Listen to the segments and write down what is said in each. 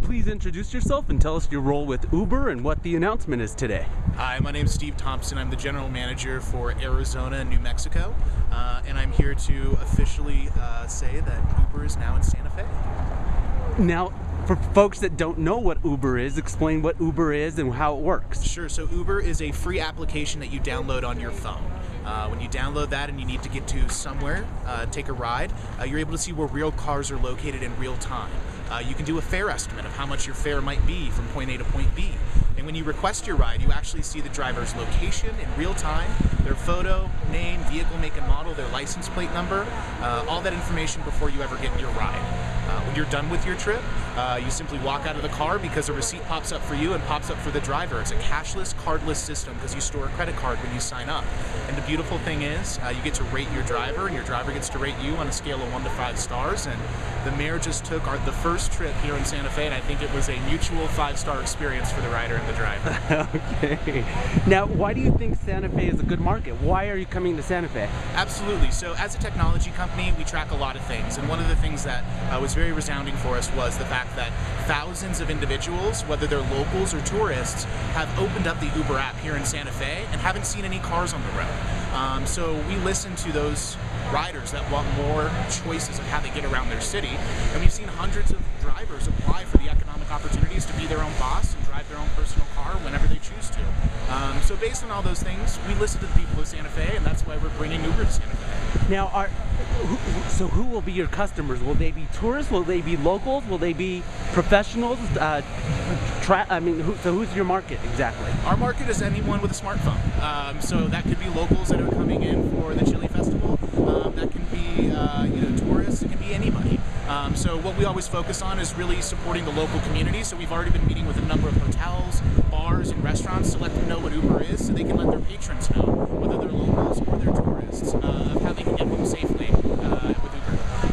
please introduce yourself and tell us your role with Uber and what the announcement is today? Hi, my name is Steve Thompson. I'm the general manager for Arizona and New Mexico, and I'm here to officially say that Uber is now in Santa Fe. Now, for folks that don't know what Uber is, explain what Uber is and how it works. Sure, so Uber is a free application that you download on your phone. When you download that and you need to get to somewhere, take a ride, you're able to see where real cars are located in real time. You can do a fare estimate of how much your fare might be from point A to point B. And when you request your ride, you actually see the driver's location in real time, their photo, name, vehicle make and model, their license plate number, all that information before you ever get your ride. When you're done with your trip, you simply walk out of the car because a receipt pops up for you and pops up for the driver. It's a cashless, cardless system because you store a credit card when you sign up. And the beautiful thing is, you get to rate your driver, and your driver gets to rate you on a scale of 1 to 5 stars. And the mayor just took the first trip here in Santa Fe, and I think it was a mutual 5-star experience for the rider and the driver. Okay. Now, why do you think Santa Fe is a good market? Why are you coming to Santa Fe? Absolutely. So as a technology company, we track a lot of things. And one of the things that was very resounding for us was the fact that thousands of individuals, whether they're locals or tourists, have opened up the Uber app here in Santa Fe and haven't seen any cars on the road. So we listen to those riders that want more choices of how they get around their city, and we've seen hundreds of drivers apply for the economic opportunities to be their own boss and drive their own personal car whenever they choose to. So based on all those things, we listen to the people of Santa Fe, and that's why we're bringing Uber to Santa Fe. Now, who will be your customers? Will they be tourists? Will they be locals? Will they be professionals? Who's your market exactly? Our market is anyone with a smartphone. So that could be locals that are coming in for the Chili Festival. That can be tourists. It can be anybody. So what we always focus on is really supporting the local community. So we've already been meeting with a number of hotels, bars, and restaurants to let them know what Uber is, so they can let their patrons know, whether they're locals or they're tourists, of how they can get home safely with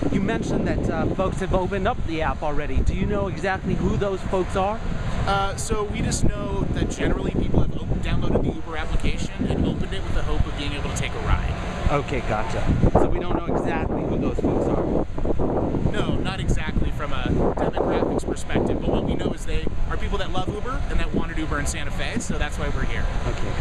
Uber. You mentioned that folks have opened up the app already. Do you know exactly who those folks are? So we just know that generally people have downloaded the Uber application and opened it with the hope of being able to take a ride. Okay, gotcha. So we don't know exactly who those folks are. No, not exactly from a demographics perspective, but what we know is they are people that love Uber and that wanted Uber in Santa Fe, so that's why we're here. Okay.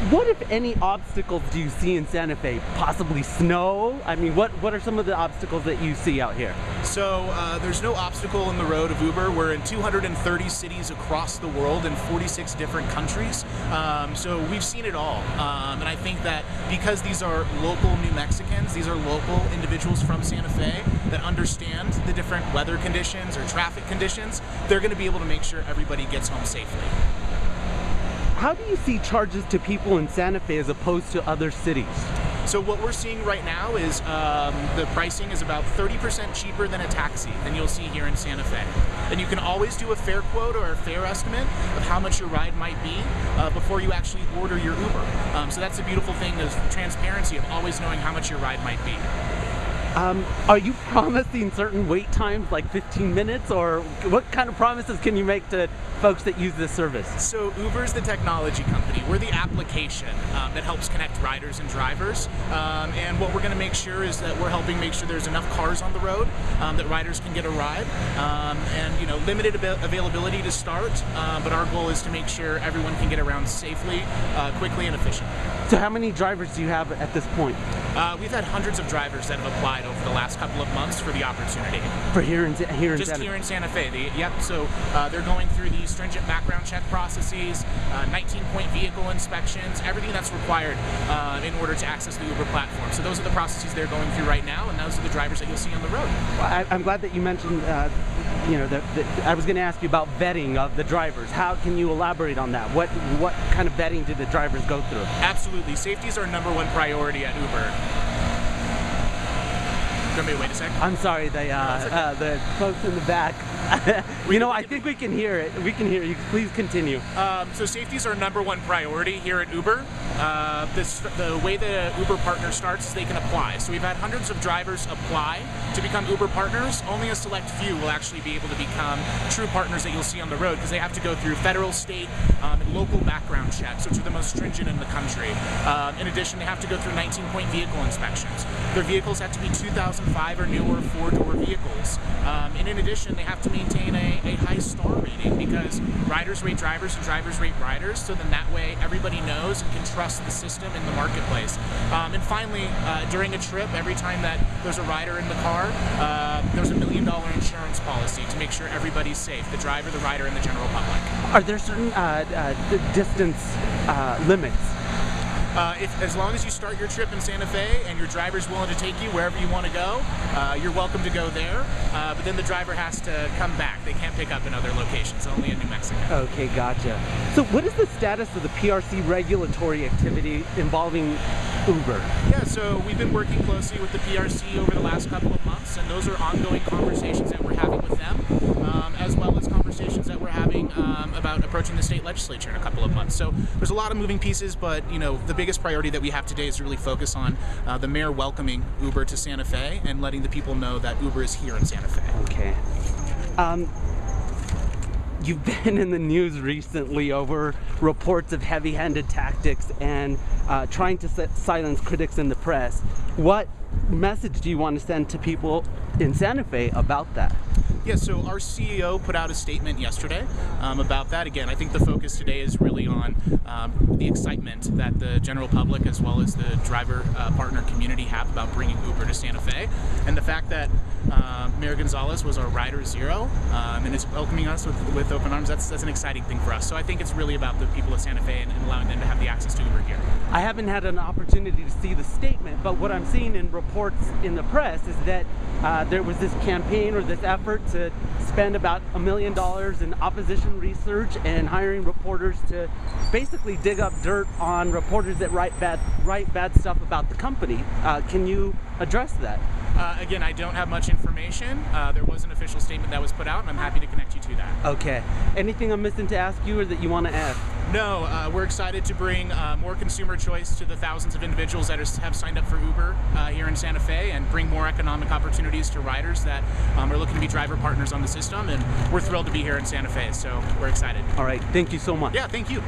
What, if any, obstacles do you see in Santa Fe? Possibly snow? I mean, what are some of the obstacles that you see out here? So there's no obstacle in the road of Uber. We're in 230 cities across the world in 46 different countries. So we've seen it all. And I think that because these are local New Mexicans, these are local individuals from Santa Fe that understand the different weather conditions or traffic conditions, they're going to be able to make sure everybody gets home safely. How do you see charges to people in Santa Fe as opposed to other cities? So what we're seeing right now is the pricing is about 30% cheaper than a taxi than you'll see here in Santa Fe. And you can always do a fare quote or a fare estimate of how much your ride might be before you actually order your Uber. So that's the beautiful thing, is transparency of always knowing how much your ride might be. Are you promising certain wait times, like 15 minutes, or what kind of promises can you make to folks that use this service? So Uber's the technology company. We're the application that helps connect riders and drivers. And what we're going to make sure is that we're helping make sure there's enough cars on the road that riders can get a ride. And limited availability to start, but our goal is to make sure everyone can get around safely, quickly, and efficiently. So how many drivers do you have at this point? We've had hundreds of drivers that have applied over the last couple of months for the opportunity. For here in Santa Fe. So they're going through the stringent background check processes, 19-point vehicle inspections, everything that's required in order to access the Uber platform. So those are the processes they're going through right now, and those are the drivers that you'll see on the road. Well, I'm glad that you mentioned, I was going to ask you about vetting of the drivers. How can you elaborate on that? What kind of vetting did the drivers go through? Absolutely. Safety is our number one priority at Uber. Do you want me to wait a sec? I'm sorry, the folks in the back. I think we can hear it. We can hear you. Please continue. So safety is our number one priority here at Uber. The way the Uber partner starts is they can apply. So we've had hundreds of drivers apply to become Uber partners. Only a select few will actually be able to become true partners that you'll see on the road, because they have to go through federal, state, and local background checks, which are the most stringent in the country. In addition, they have to go through 19-point vehicle inspections. Their vehicles have to be 2,000 5 or newer 4-door vehicles. And in addition, they have to maintain a high star rating because riders rate drivers and drivers rate riders, so then that way everybody knows and can trust the system in the marketplace. And finally, during a trip, every time that there's a rider in the car, there's $1 million insurance policy to make sure everybody's safe, the driver, the rider, and the general public. Are there certain distance limits? As long as you start your trip in Santa Fe and your driver's willing to take you wherever you want to go, you're welcome to go there. But then the driver has to come back. They can't pick up in other locations, only in New Mexico. Okay, gotcha. So what is the status of the PRC regulatory activity involving Uber? Yeah, so we've been working closely with the PRC over the last couple of months, and those are ongoing conversations that we're having with them, as well as conversations that we're having about approaching the state legislature in a couple of months. So there's a lot of moving pieces, but the biggest priority that we have today is to really focus on the mayor welcoming Uber to Santa Fe and letting the people know that Uber is here in Santa Fe. Okay. You've been in the news recently over reports of heavy-handed tactics and trying to silence critics in the press. What message do you want to send to people in Santa Fe about that? Yeah, so our CEO put out a statement yesterday about that. Again, I think the focus today is really on the excitement that the general public as well as the driver partner community have about bringing Uber to Santa Fe, and the fact that Mayor Gonzalez was our rider zero and is welcoming us with open arms. That's an exciting thing for us. So I think it's really about the people of Santa Fe and allowing them to have the access to Uber here. I haven't had an opportunity to see the statement, but what I'm seeing in reports in the press is that there was this campaign or this effort to spend about $1 million in opposition research and hiring reporters to basically dig up dirt on reporters that write bad stuff about the company. Can you address that? Again, I don't have much information. There was an official statement that was put out, and I'm happy to connect you to that. Okay. Anything I'm missing to ask you or that you want to add? No, we're excited to bring more consumer choice to the thousands of individuals that have signed up for Uber here in Santa Fe, and bring more economic opportunities to riders that are looking to be driver partners on the system. And we're thrilled to be here in Santa Fe, so we're excited. All right. Thank you so much. Yeah, thank you.